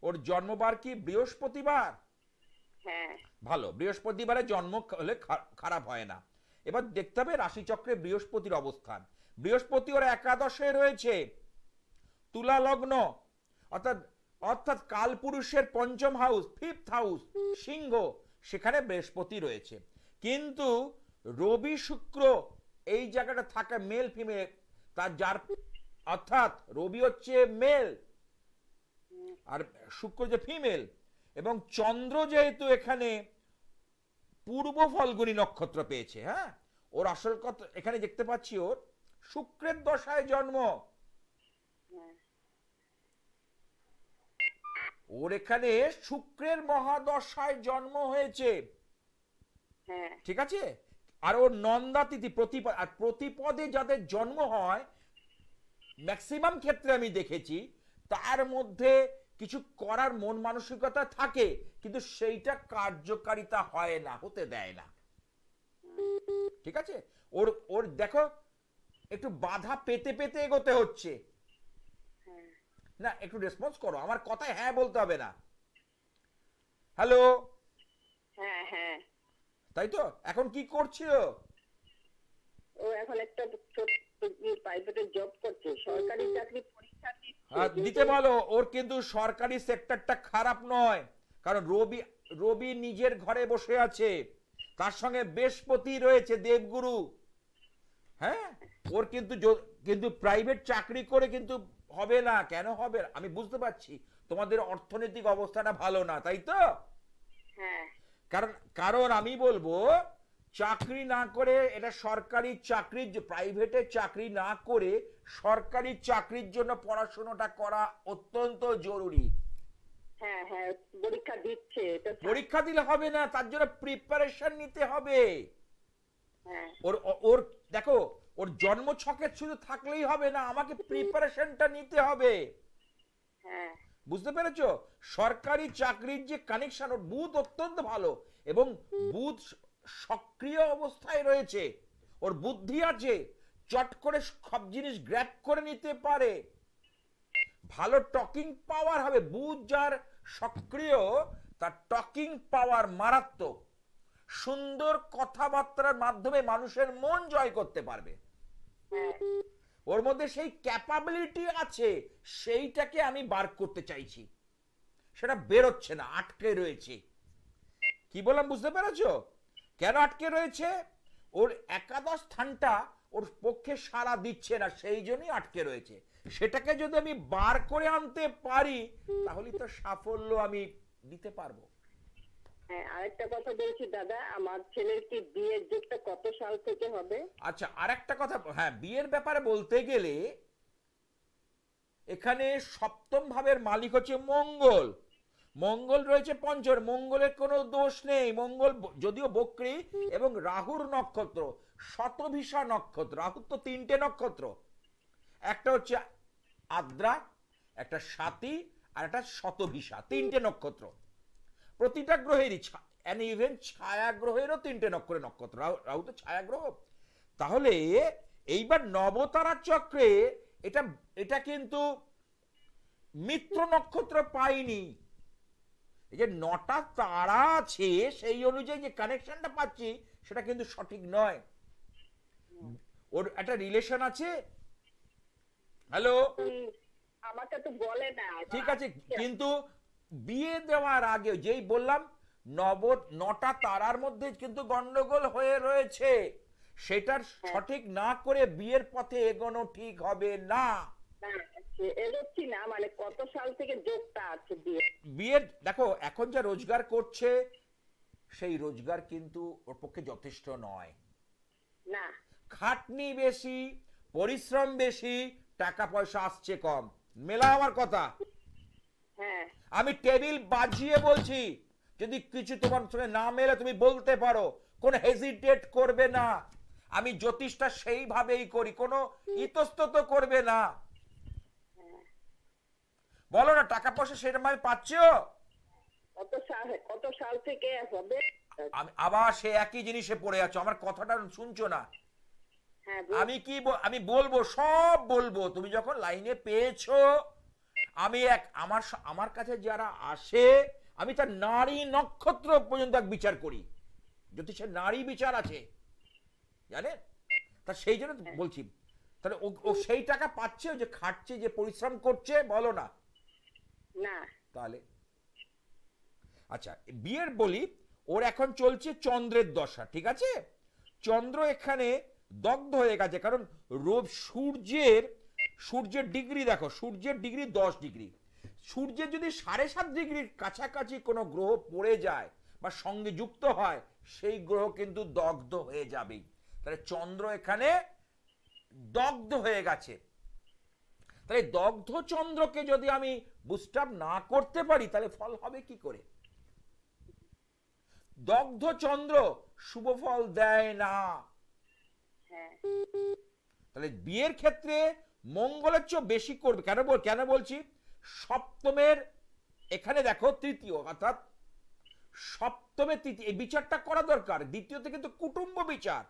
ওর জন্মবার কি বৃহস্পতিবার? হ্যাঁ। ভালো, বৃহস্পতিবারে জন্ম হলে খারাপ হয় না। এবার দেখতে হবে রাশিচক্রে বৃহস্পতির অবস্থান। বৃহস্পতি ওর একাদশে রয়েছে, তুলা লগ্ন, অর্থাৎ অর্থাৎ কালপুরুষের পঞ্চম হাউস, ফিফথ হাউস, সিংহ, সেখানে বৃহস্পতি রয়েছে। কিন্তু রবি শুক্র এই জায়গাটা থাকে মেল ফিমেল, তার যার অর্থাৎ রবি হচ্ছে মেল আর শুক্র যে ফিমেল, এবং চন্দ্র যেহেতু এখানে পূর্ব ফল্গুনী নক্ষত্র পেয়েছে, হ্যাঁ, ওর আসল কথা এখানে দেখতে পাচ্ছি ওর শুক্রের দশায় জন্ম। ওর এখানে শুক্রের মহাদশায় জন্ম হয়েছে, ঠিক আছে। আর ওর নন্দা তিথি প্রতিপদ, আর প্রতিপদে যাদের জন্ম হয় ম্যাক্সিমাম ক্ষেত্রে আমি দেখেছি তার মধ্যে কিছু করার মন মানসিকতা থাকে, কিন্তু সেইটা কার্যকারিতা হয় না, হতে দেয় না, ঠিক আছে। ওর ওর দেখো একটু বাধা পেতে পেতে এগোতে হচ্ছে না। একটু রেসপন্স করো, আমার কথায় হ্যাঁ বলতে হবে না। হ্যালো, হ্যাঁ হ্যাঁ। তাই তো? এখন কি করছো? ও এখন একটা ছোট প্রাইভেটে জব করছে, সরকারি চাকরি পরীক্ষা দিতে বলো। ওর কিন্তু সরকারি সেক্টরটা খারাপ নয়, কারণ রবি রবি নিজের ঘরে বসে আছে, তার সঙ্গে বৃহস্পতি রয়েছে দেবগুরু, হ্যাঁ। ওর কিন্তু কিন্তু প্রাইভেট চাকরি করে কিন্তু হবে না। কেন হবে? আমি বুঝতে পারছি তোমাদের অর্থনৈতিক অবস্থাটা ভালো না, তাই তো? হ্যাঁ। কারণ কারণ আমি বলবো চাকরি না করে, এটা সরকারি চাকরি, প্রাইভেটে চাকরি না করে সরকারি চাকরির জন্য পড়াশোনাটা করা অত্যন্ত জরুরি। হ্যাঁ হ্যাঁ, পরীক্ষা দিচ্ছে। পরীক্ষা দিলে হবে না, তার জন্য প্রিপারেশন নিতে হবে। হ্যাঁ। ওর ওর দেখো, ওর জন্ম ছকে শুধু থাকলেই হবে না, আমাকে প্রিপারেশনটা নিতে হবে। হ্যাঁ। বুঝতে পেরেছো? সরকারি চাকরির যে কানেকশন, ওর বুধ অত্যন্ত ভালো, এবং বুধ সক্রিয় অবস্থায় রয়েছে, ওর বুদ্ধি আছে, চট করে সব জিনিস গ্র্যাব করে নিতে পারে, ভালো টকিং পাওয়ার হবে। বুধ যার সক্রিয়, তার টকিং পাওয়ার মারাত্মক, সুন্দর কথাবার্তার মাধ্যমে মানুষের মন জয় করতে পারবে, ওর মধ্যে সেই ক্যাপাবিলিটি আছে, সেইটাকে আমি বার করতে চাইছি, সেটা বেরোচ্ছে না, আটকে রয়েছে। কি বললাম বুঝতে পেরেছো? কেন আটকে রয়েছে? ওর একাদশ স্থানটা ওর পক্ষে সাড়া দিচ্ছে না, সেই জন্যই আটকে রয়েছে। সেটাকে যদি আমি বার করে আনতে পারি, তাহলে তো সাফল্য আমি দিতে পারবো। হ্যাঁ, আরেকটা কথা বলছি দাদা, আমার ছেলের কি বিয়ের যুগটা কত সাল থেকে হবে? আচ্ছা, আরেকটা কথা, হ্যাঁ, বিয়ের ব্যাপারে বলতে গেলে এখানে সপ্তম ভাবের মালিক হচ্ছে মঙ্গল। মঙ্গল রয়েছে পঞ্চম, মঙ্গলের কোনো দোষ নেই। মঙ্গল যদিও বক্রী এবং রাহুর নক্ষত্র শতভিষা নক্ষত্র। রাহুর তো 3টে নক্ষত্র, একটা হচ্ছে আদ্রা, একটা স্বাতী, আর একটা শতভিষা, 3টে নক্ষত্র। প্রতিটা গ্রহেরই ইভেন ছায়া গ্রহেরও 3টে নক্ষত্র। রাহু তো ছায়া গ্রহ। তাহলে এইবার নবতারা চক্রে এটা এটা কিন্তু মিত্র নক্ষত্র পাইনি। এই যে 9টা তারা আছে, সেই অনুযায়ী যে কানেকশনটা পাচ্ছি, সেটা কিন্তু সঠিক নয়। ওর একটা রিলেশন আছে। হ্যালো, আমাকে তো বলে না। ঠিক আছে, কিন্তু বিয়ে দেওয়ার আগে যেই বললাম 9টা তারার মধ্যে কিন্তু গন্ডগোল হয়ে রয়েছে, সেটার সঠিক না করে বিয়ের পথে এগোনো ঠিক হবে না। এগোচ্ছি না, মানে কত সাল থেকে যোগটা আছে বিয়ে? বিয়ের দেখো, এখন যা রোজগার করছে, সেই রোজগার কিন্তু ওর পক্ষে যথেষ্ট নয়। না, খাটনি বেশি, পরিশ্রম বেশি, টাকা পয়সা আসছে কম। মেলা আমার কথা। হ্যাঁ, আমি টেবিল বাজিয়ে বলছি, যদি কিছু তোমার সঙ্গে না মেলে তুমি বলতে পারো, কোনো হেজিটেট করবে না। আমি জ্যোতিষটা সেইভাবেই করি, কোনো ইতস্তত করবে না। বলো না, টাকা পয়সা সেরকম আমি পাচ্ছো? কত সাল থেকে হবে? আমি আবার সে একই জিনিসে পড়ে আছো, আমার কথাটা শুনছো না? হ্যাঁ, আমি কি আমি বলবো, সব বলবো, তুমি যখন লাইনে পেয়েছো। আমি আমার কাছে যারা আসে, আমি তার নারী নক্ষত্র পর্যন্ত এক বিচার করি। জ্যোতিষের নারী বিচার আছে, জানেন? তা সেই জন্য বলছি। তাহলে ও সেই টাকা পাচ্ছে, যে খাটছে, যে পরিশ্রম করছে, বলো না? না। তাহলে আচ্ছা, বিয়ের বলি, ওর এখন চলছে চন্দ্রের দশা, ঠিক আছে? চন্দ্র এখানে দগ্ধ হয়ে গেছে, কারণ সূর্যের ডিগ্রি দেখো, সূর্যের ডিগ্রি 10 ডিগ্রি। সূর্যের যদি 7.5 ডিগ্রির কাছাকাছি কোনো গ্রহ পড়ে যায় বা সঙ্গে যুক্ত হয়, সেই গ্রহ কিন্তু দগ্ধ হয়ে যাবেই। তাহলে চন্দ্র এখানে দগ্ধ হয়ে গেছে। তাহলে দগ্ধ চন্দ্রকে যদি আমি বুস্ট আপ না করতে পারি, তাহলে ফল হবে কি করে? দগ্ধ চন্দ্র শুভ ফল দেয় না। তাহলে বিয়ের ক্ষেত্রে মঙ্গলের চেয়ে বেশি করবে। কেন বলছি? সপ্তমের এখানে দেখো তৃতীয়, অর্থাৎ সপ্তমে তৃতীয়, এই বিচারটা করা দরকার। দ্বিতীয়তে কিন্তু কুটুম্ব বিচার,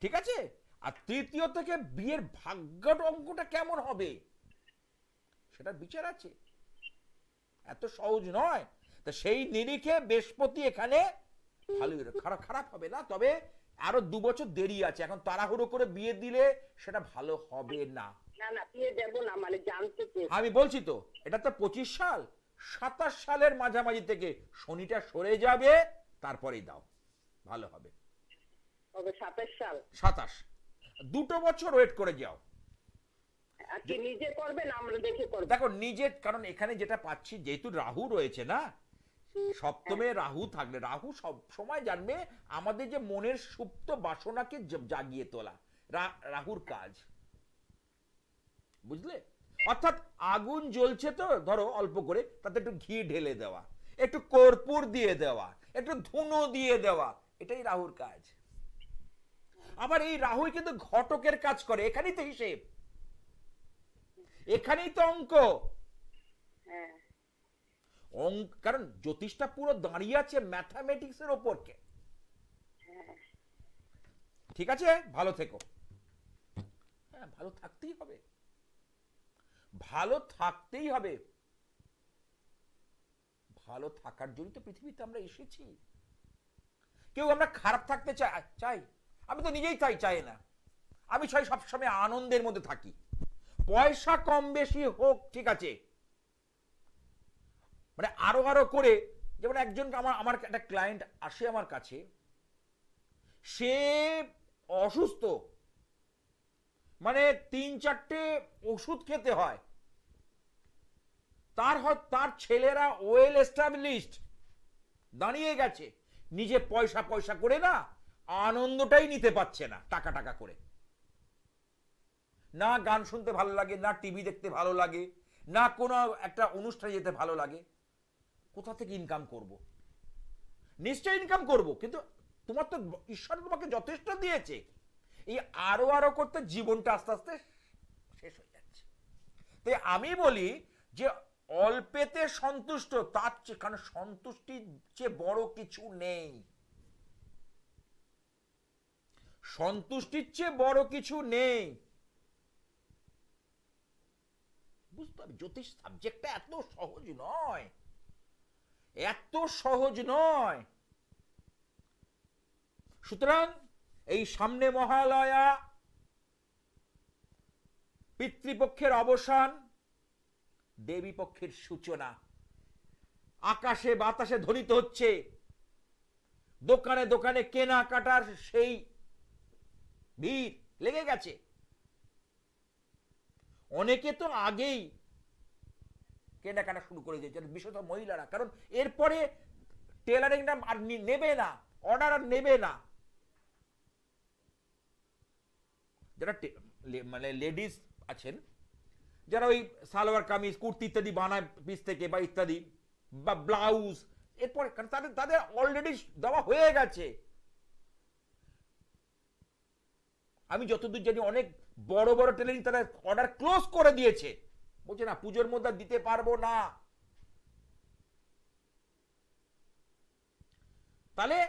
ঠিক আছে? আর তৃতীয় থেকে বিয়ের ভাগ্যের অঙ্কটা কেমন হবে, সেটার বিচার আছে। এত সহজ নয়। তা সেই নিরিখে বৃহস্পতি এখানে ভালোই, খারাপ হবে না, তবে আরো 2 বছর দেরি আছে। এখন তাড়াহুড়ো করে বিয়ে দিলে সেটা ভালো হবে না। না, বিয়ে দেব না, মানে জানতে চেয়েছি। আমি বলছি তো, এটা তো 25 সাল, 27 সালের মাঝামাঝি থেকে শনিটা সরে যাবে, তারপরেই দাও, ভালো হবে। তবে 27 সাল? 27, 2 বছর ওয়েট করে যাও। আর কি নিজে করবে না আমরা দেখে করব? দেখো নিজে, কারণ এখানে যেটা পাচ্ছি, যেহেতু রাহু রয়েছে না, সপ্তমে রাহু থাকলে, রাহু সব সময় জানবে আমাদের যে মনের সুপ্ত বাসনাকে জাগিয়ে তোলা, রাহুর কাজ, বুঝলে? অর্থাৎ আগুন জ্বলছে তো, ধরো অল্প করে, তাতে একটু ঘি ঢেলে দেওয়া, একটু কর্পূর দিয়ে দেওয়া, একটু ধুনো দিয়ে দেওয়া, এটাই রাহুর কাজ। আবার এই রাহুই কিন্তু ঘটকের কাজ করে। এখানেই তো হিসেব, এখানেই তো অঙ্ক। কারণ জ্যোতিষটা পুরো দাঁড়িয়ে আছে ম্যাথামেটিক্স এর ওপর। ঠিক আছে, ভালো থেকো। হ্যাঁ, ভালো থাকতেই হবে, ভালো থাকতেই হবে। ভালো থাকার জন্য তো পৃথিবীতে আমরা এসেছি। কেউ আমরা খারাপ থাকতে চাই? আমি তো নিজেই চাই না। আমি চাই সবসময় আনন্দের মধ্যে থাকি। পয়সা কম বেশি হোক, ঠিক আছে, মানে আরো আরো করে। যেমন একজন আমার একটা ক্লায়েন্ট আসে আমার কাছে, সে অসুস্থ, মানে 3-4টে ওষুধ খেতে হয়। তার ছেলেরা ওয়েল এস্টাবলিশড, দাঁড়িয়ে গেছে, নিজে পয়সা পয়সা করে না আনন্দটাই নিতে পারছে না, টাকা টাকা করে। না গান শুনতে ভালো লাগে, না টিভি দেখতে ভালো লাগে, না কোনো একটা অনুষ্ঠানে যেতে ভালো লাগে। কোথা থেকে ইনকাম করব? নিশ্চয় ইনকাম করব, কিন্তু তোমার তো ঈশ্বর তোমাকে যথেষ্ট দিয়েছে। এই আরো আরো করতে জীবনটা আস্তে আস্তে শেষ হয়ে যাচ্ছে। তাই আমি বলি যে অল্পেতে সন্তুষ্ট, তার চেয়ে, কারণ সন্তুষ্টির চেয়ে বড় কিছু নেই। সন্তুষ্টির চেয়ে বড় কিছু নেই। বুঝতে হবে, জ্যোতিষ সাবজেক্টটা এত সহজ নয়, এত সহজ নয়। সুতরাং এই সামনে মহালয়া, পিতৃপক্ষের অবসান, দেবী পক্ষের সূচনা। আকাশে বাতাসে ধ্বনিত হচ্ছে, দোকানে দোকানে কেনাকাটার সেই ভিড় লেগে গেছে। অনেকে তো আগেই কেনাকাটা শুরু করে দিয়েছে, বিশেষত মহিলারা, কারণ এরপরে টেলারিংটা আর নেবে না, অর্ডার আর নেবে না। যারা মানে লেডিস আছেন, যারা ওই সালোয়ার কামিজ, কুর্তি ইত্যাদি বানায় পিস থেকে বা ইত্যাদি, বা ব্লাউজ, এরপরে কারণ তাদের অলরেডি দেওয়া হয়ে গেছে। আমি যতদূর জানি অনেক বড় বড় টেলারিং তারা অর্ডার ক্লোজ করে দিয়েছে, বলছে না পুজোর মধ্যে দিতে পারবো না। তাহলে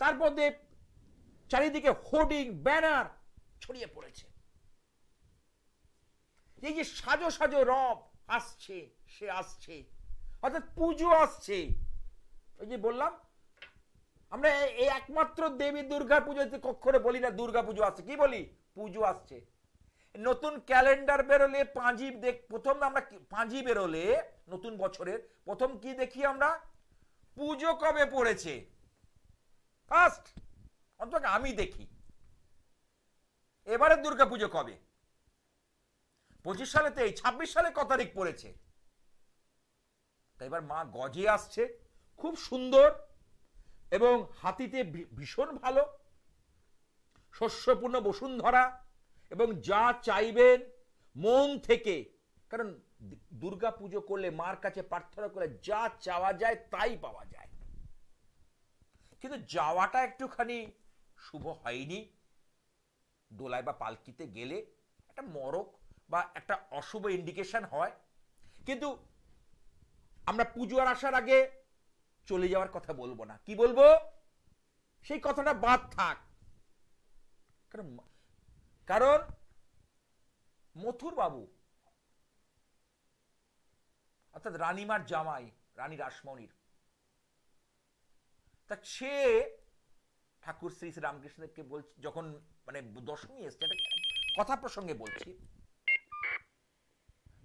তার মধ্যে চারিদিকে হোর্ডিং, ব্যানার ছড়িয়ে পড়েছে। এই যে সাজো সাজো রব আসছে, সে আসছে, অর্থাৎ পুজো আসছে। ওই যে বললাম, আমরা এই একমাত্র দেবী দুর্গা পুজোতে কখনো বলি না দুর্গা পুজো আসছে, কি বলি? পুজো আসছে। নতুন ক্যালেন্ডার বেরোলে পাঁজি প্রথম আমরা পাঁজি বেরোলে নতুন বছরের প্রথম কি দেখি আমরা? পুজো কবে পড়েছে ফার্স্ট, অন্তত আমি দেখি। এবারে দুর্গা পুজো কবে? 25 সালেতেই, 26 সালে কত তারিখ পড়েছে? তাই এবার মা গজে আসছে, খুব সুন্দর, এবং হাতিতে ভীষণ ভালো, শস্যপূর্ণ বসুন্ধরা, এবং যা চাইবেন মন থেকে। কারণ দুর্গা পুজো করলে, মার কাছে প্রার্থনা করলে যা চাওয়া যায় তাই পাওয়া যায়। কিন্তু যাওয়াটা একটুখানি শুভ হয়নি। দোলায় বা পালকিতে গেলে একটা মরক বা একটা অশুভ ইন্ডিকেশন হয়। কিন্তু আমরা পুজোর আসার আগে চলে যাওয়ার কথা বলবো না। কি বলবো? সেই কথাটা বাদ থাক। কারণ মথুর বাবু, অর্থাৎ রানীমার জামাই, রানী রাসমণির, তা সে ঠাকুর শ্রী শ্রী রামকৃষ্ণদেবকে বলছে, যখন মানে দশমী এসছে, একটা কথা প্রসঙ্গে বলছি,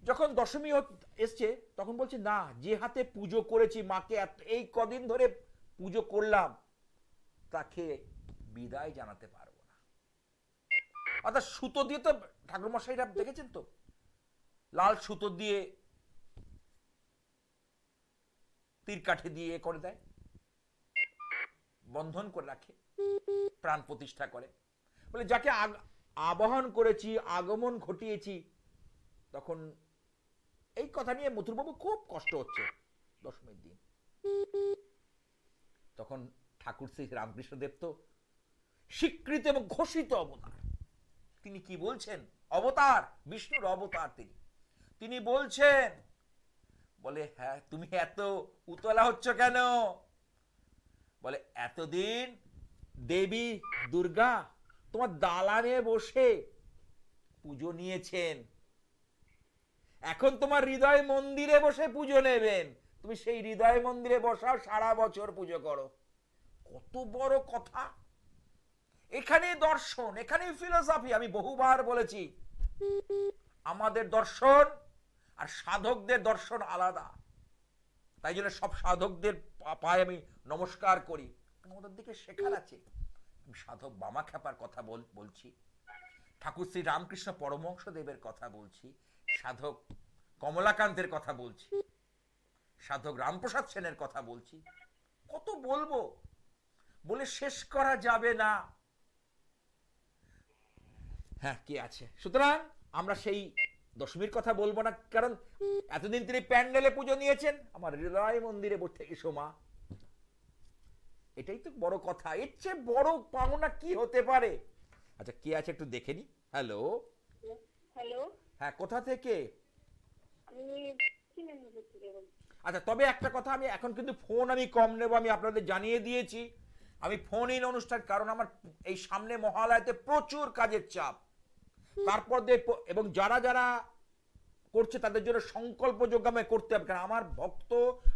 যখন দশমী এসছে তখন বলছে না, যে হাতে পুজো করেছি মাকে, এই কদিন ধরে পুজো করলাম, তাকে বিদায় জানাতে পারবো না। অর্থাৎ সুতো দিয়ে, তো ঠাকুরমশাইরা দেখেছেন তো, লাল সুতো দিয়ে তীর কাঠে দিয়ে করে দেয়, বন্ধন করে রাখে, প্রাণ প্রতিষ্ঠা করে। বলে যাকে আবাহন করেছি, আগমন ঘটিয়েছি, তখন এই কথা নিয়ে মথুরবাবু খুব কষ্ট হচ্ছে দশমীর দিন। তখন ঠাকুর শ্রী রামকৃষ্ণদেব তো স্বীকৃত এবং ঘোষিত অবতার, তিনি কি বলছেন? অবতার, বিষ্ণুর অবতার তিনি বলছেন, বলে হ্যাঁ তুমি এত উতলা হচ্ছ কেন? বলে এতদিন দেবী দুর্গা তোমার দালানে বসে পুজো নিয়েছেন, এখন তোমার হৃদয় মন্দিরে বসে পুজো নেবেন। তুমি সেই হৃদয় মন্দিরে বসাও, সারা বছর পুজো করো। কত বড় কথা! এখানে দর্শন, এখানে ফিলোসফি। আমি বহুবার বলেছি আমাদের দর্শন আর সাধকদের দর্শন আলাদা। তাই জন্য সব সাধকদের পায়ে আমি নমস্কার করি, আমাদের দিকে শেখার আছে। আমি সাধক বামাখ্যাপার কথা বলছি, ঠাকুর শ্রী রামকৃষ্ণ পরমহংস দেবের কথা বলছি, সাধক কমলাকান্তের কথা বলছি, সাধক রামপ্রসাদ সেনের কথা বলছি। কত বলবো, বলে শেষ করা যাবে না। হ্যাঁ, কি আছে? সুতরাং আমরা সেই দশমীর কথা বলবো না, কারণ এতদিন তিনি প্যান্ডেলে পুজো নিয়েছেন, আমার হৃদয় মন্দিরে বসে এসো মা। এটাই তো বড় কথা। এর চেয়ে বড় পাওনা কি হতে পারে? আচ্ছা, কে আছে একটু দেখে নি। হ্যালো। হ্যালো, হ্যাঁ, কোথা থেকে? আমি সিনেমা থেকে বলছি। আচ্ছা, তবে একটা কথা, আমি এখন কিন্তু ফোন আমি কম নেব, আমি আপনাদের জানিয়ে দিয়েছি। আমি ফোন ইন অনুষ্ঠান, কারণ আমার এই সামনে মহালয়াতে প্রচুর কাজের চাপ। তারপর এবং যারা যারা করছে তাদের জন্য সংকল্পযোগ্য আমায় করতে হবে, কারণ আমার ভক্ত,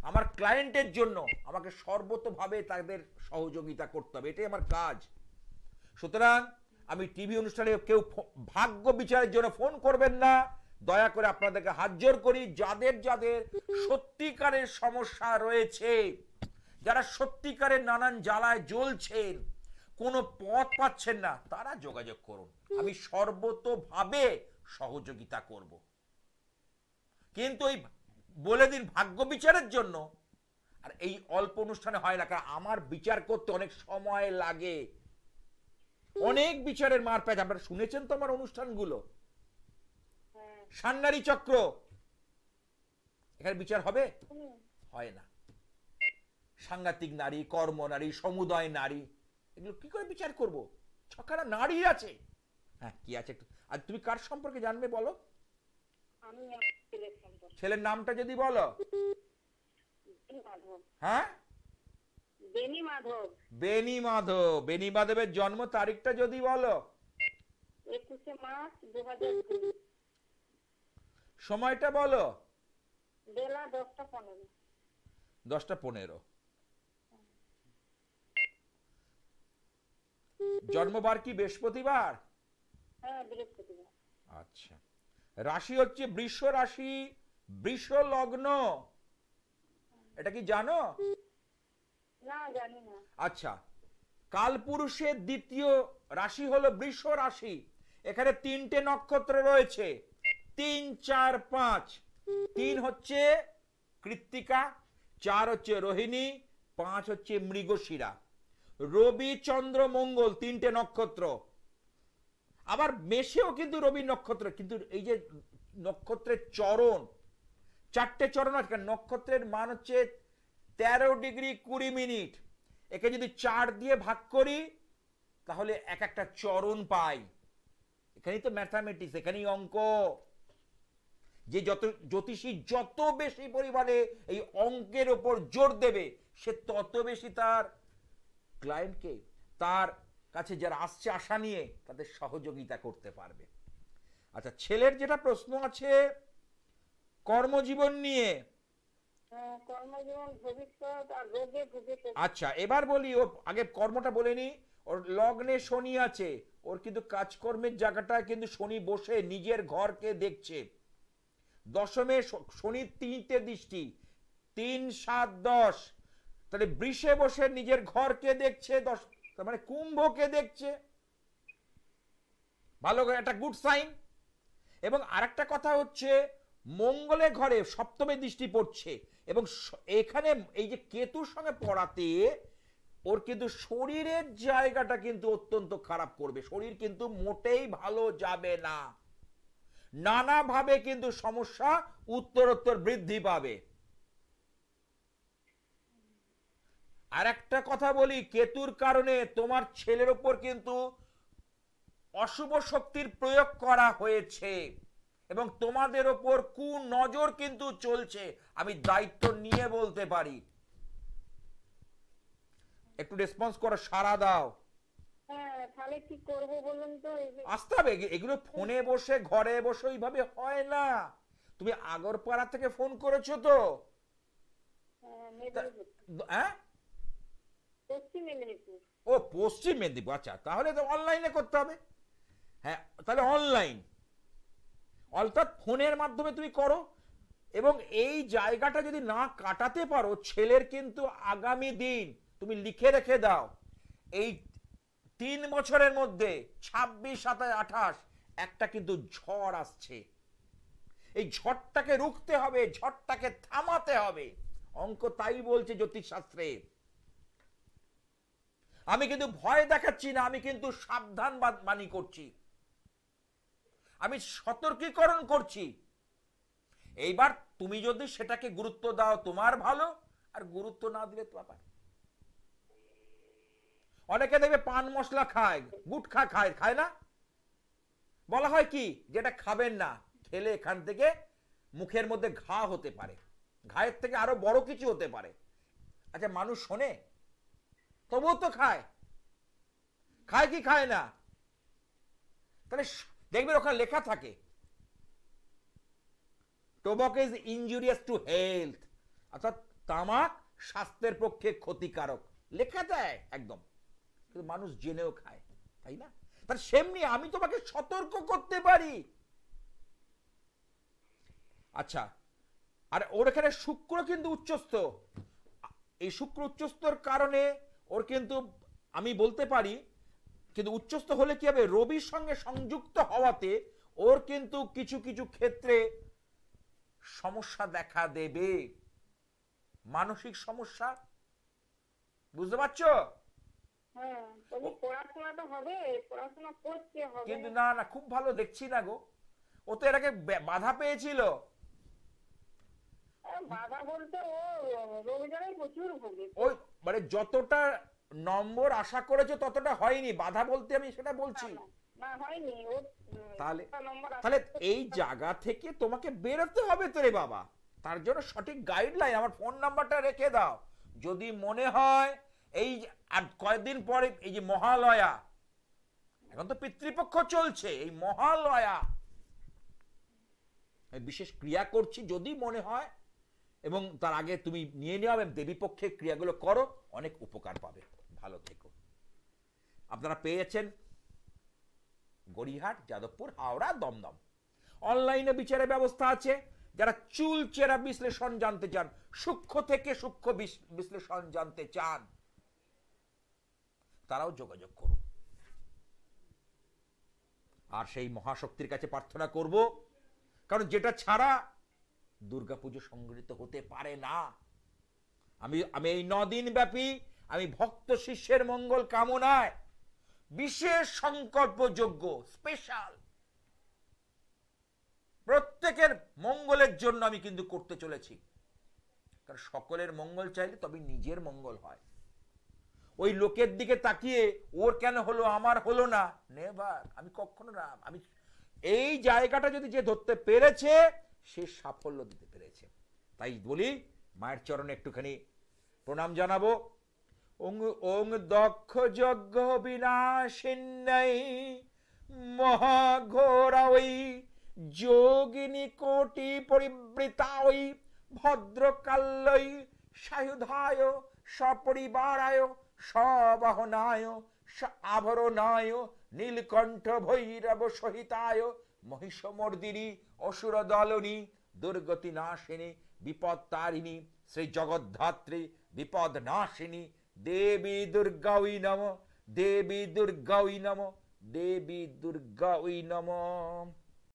আমার ক্লায়েন্টের জন্য আমাকে সর্বতোভাবে তাদের সহযোগিতা করতে হবে, এটাই আমার কাজ। সুতরাং আমি টিভি অনুষ্ঠানে কেউ ভাগ্য বিচারের জন্য ফোন করবেন না, দয়া করে আপনাদেরকে হাত জোর করি। যাদের যাদের সত্যিকারের সমস্যা রয়েছে, যারা সত্যিকারের নানান জ্বালায় জ্বলছেন, কোনো পথ পাচ্ছেন না, তারা যোগাযোগ করুন। আমি সর্বতোভাবে সহযোগিতা করব। কিন্তু এই বলে দিন ভাগ্য বিচারের জন্য, আর এই অল্প অনুষ্ঠানে হয় না, কারণ আমার বিচার করতে অনেক সময় লাগে, অনেক বিচারের মার প্যাচ। আপনারা শুনেছেন তো আমার অনুষ্ঠানগুলো, সান্নারী চক্র, এখানে বিচার হবে? হয় না। সাংঘাতিক নারী, কর্ম নারী, সমুদয় নারী, এগুলো কি করে বিচার করব? ছখানা নারী আছে। হ্যাঁ, কি আছে একটু? আর তুমি কার সম্পর্কে জানবে বলো? আমি ছেলের নামটা যদি বলো। হ্যাঁ, বেনি মাধব। বেনি মাধব। বেনি মাধবের জন্ম তারিখটা যদি বলো। 21 মার্চ 2002। সময়টা বলো। বেলা 10টা 15। 10টা 15। জন্মবার কি বৃহস্পতিবার? হ্যাঁ, বৃহস্পতিবার। আচ্ছা, রাশি হচ্ছে বৃষ রাশি, বৃষ লগ্ন, এটা কি জানো? না, জানি না। আচ্ছা, কালপুরুষের দ্বিতীয় রাশি হলো বৃষ রাশি। এখানে 3টে নক্ষত্র রয়েছে, 3, 4, 5। 3 হচ্ছে কৃত্তিকা, 4 হচ্ছে রোহিণী, 5 হচ্ছে মৃগশিরা। রবি, চন্দ্র, মঙ্গল 3টে নক্ষত্র। আবার মেষেও কিন্তু রবি নক্ষত্র, কিন্তু এই যে নক্ষত্রের চরণ, 4টে চরণ আছে। নক্ষত্রের মান হচ্ছে 13 ডিগ্রি 20 মিনিট। একে যদি 4 দিয়ে ভাগ করি তাহলে এক একটা চরণ পাই। এখানেই তো ম্যাথামেটিক্স, এখানেই অঙ্ক। যে যত জ্যোতিষী যত বেশি পরিমাণে এই অঙ্কের উপর জোর দেবে, সে তত বেশি তার ক্লায়েন্টকে, তার কাছে যারা আসছে আশা নিয়ে, তাদের সহযোগিতা করতে পারবে। আচ্ছা, ছেলের যেটা প্রশ্ন আছে কর্মজীবন নিয়ে। কর্মজীবন, ভবিষ্যৎ আর রোগে ভুগেছে। আচ্ছা, এবার বলি, ও আগে কর্মটা বলে নি। ওর লগ্নে শনি আছে, ওর কিন্তু কাজকর্মের জায়গাটা কিন্তু শনি বসে নিজের ঘরকে দেখছে। দশমে শনির 3টে দৃষ্টি, 3, 7, 10। তাহলে বৃষে বসে নিজের ঘরকে দেখছে, তার মানে কুম্ভকে দেখছে, ভালো, একটা গুড সাইন। এবং আরেকটা কথা হচ্ছে মঙ্গলের ঘরে সপ্তমে দৃষ্টি পড়ছে, এবং এখানে এই যে কেতুর সঙ্গে পড়াতে ওর কিন্তু শরীরের জায়গাটা কিন্তু অত্যন্ত খারাপ করবে। শরীর কিন্তু মোটেই ভালো যাবে না, নানাভাবে কিন্তু সমস্যা উত্তরোত্তর বৃদ্ধি পাবে। আর একটা কথা বলি, কেতুর কারণে তোমার ছেলের উপর কিন্তু অশুভ শক্তির প্রয়োগ করা হয়েছে, এবং তোমাদের ওপর কুনজর কিন্তু চলছে। আমি দায়িত্ব নিয়ে বলতে পারি। একটু রেসপন্স করো, সাড়া দাও। হ্যাঁ, তাহলে কি করব বলুন তো? এই যে আসতে হবে, এগুলো ফোনে বসে ঘরে বসে ওইভাবে হয় না। তুমি আগরপাড়া থেকে ফোন করেছো তো? মেদিনীপুর, হ্যাঁ, পশ্চিম মেদিনীপুর। ও পশ্চিম মেদিনীপুর, আচ্ছা তাহলে তো অনলাইনে করতে হবে। হ্যাঁ, তাহলে অনলাইন অর্থাৎ ফোনের মাধ্যমে তুমি করো। এবং এই জায়গাটা যদি না কাটাতে পারো, ছেলের কিন্তু আগামী দিন তুমি লিখে রেখে দাও, এই 3 বছরের মধ্যে 26, 27, 28 একটা কিন্তু ঝড় আসছে। এই ঝড়টাকে রুখতে হবে, ঝড়টাকে থামাতে হবে। অঙ্ক তাই বলছে, জ্যোতিষশাস্ত্রে। আমি কিন্তু ভয় দেখাচ্ছি না, আমি কিন্তু সাবধান বাণী করছি, আমি সতর্কীকরণ করছি। এইবার তুমি যদি সেটাকে গুরুত্ব দাও তোমার ভালো, আর গুরুত্ব না দিলে তো ব্যাপার। অনেকে দেখবে পান মশলা খায়, গুটখা খায়, খায় না? বলা হয় কি যেটা খাবেন না, খেলে এখান থেকে মুখের মধ্যে ঘা হতে পারে, ঘায়ের থেকে আরো বড় কিছু হতে পারে। আচ্ছা, মানুষ শোনে? তবুও তো খায়। খায় কি খায় না? তাহলে দেখবে ওখানে লেখা থাকে tobacco is injurious to health, অর্থাৎ তামাক স্বাস্থ্যের পক্ষে ক্ষতিকারক, লেখা দেয় একদম। কিন্তু মানুষ জেনেও খায়, তাই না? তার সেমনি আমি তোমাকে সতর্ক করতে পারি। আচ্ছা, আর ওর এখানে শুক্র কিন্তু উচ্চস্থ। এই শুক্র উচ্চস্থর কারণে ওর কিন্তু আমি বলতে পারি, কিন্তু উচ্চস্থ হলে কি হবে, রবির সঙ্গে সংযুক্ত হওয়াতে ওর কিন্তু কিছু কিছু ক্ষেত্রে সমস্যা দেখা দেবে, মানসিক সমস্যা। বুঝতে পারছো? হ্যাঁ, পড়াশোনা তো হবে, পড়াশোনা করতে হবে। কিন্তু না না, খুব ভালো দেখছি না গো। ও তো এর আগে বাধা পেয়েছিল। বাধা বলতে ও রোগজালায় প্রচুর ভোগে। ওই মানে যতটা নম্বর আশা করেছো ততটা হয়নি, বাধা বলতে আমি সেটা বলছি। না, হয়নি। ও তাহলে নম্বর তাহলে এই জায়গা থেকে তোমাকে বেরোতে হবে তো রে বাবা। তার জন্য সঠিক গাইডলাইন, আমার ফোন নাম্বারটা রেখে দাও। যদি মনে হয় এই আর কয়েকদিন পরে এই যে মহালয়া, এখন তো পিতৃপক্ষ চলছে, এই মহালয়া বিশেষ ক্রিয়া করছি, যদি মনে হয় এবং তার আগে তুমি নিয়ে নেওয়া দেবী পক্ষের ক্রিয়াগুলো করো, অনেক উপকার পাবে। ভালো থেকো। আপনারা পেয়েছেন গড়িয়াহাট, যাদবপুর, হাওড়া, দমদম। অনলাইনে বিচারের ব্যবস্থা আছে। যারা চুল চেরা বিশ্লেষণ জানতে চান, সূক্ষ্ম থেকে সূক্ষ্ম বিশ্লেষণ জানতে চান, তারাও যোগাযোগ করুন। আর সেই মহাশক্তির কাছে প্রার্থনা করব, কারণ যেটা ছাড়া দুর্গাপুজো সংগঠিত হতে পারে না। আমি এই 9 দিন ব্যাপী আমি ভক্ত শিষ্যের মঙ্গল কামনায় বিশেষ সংকল্প যজ্ঞ, স্পেশাল প্রত্যেকের মঙ্গলের জন্য আমি কিন্তু করতে চলেছি। কারণ সকলের মঙ্গল চাইলে তবে নিজের মঙ্গল হয়। ওই লোকের দিকে তাকিয়ে ওর কেন হলো আমার হলো না, নেভার। আমি কখনো না, আমি এই জায়গাটা যদি যে ধরতে পেরেছে সে সাফল্য দিতে পেরেছে। তাই বলি মায়ের চরণে একটুখানি প্রণাম জানাবো। ওং দক্ষ যজ্ঞ বিনাশিন্যাই মহাঘোরাই যোগিনী কোটি পরিবৃতাই ভদ্রকাল্যই সায়ুধায় সপরিবারায় সবাহনায় আভরণায় নীলকণ্ঠ ভৈরব সহিতায় মহিষমর্দিনী অসুর দলনী দুর্গতি নাশিনী বিপদ তারিণী শ্রী জগদ্ধাত্রী বিপদ নাশিনী দেবী দুর্গাই নম, দেবী দুর্গাই নম, দেবী দুর্গাই নম।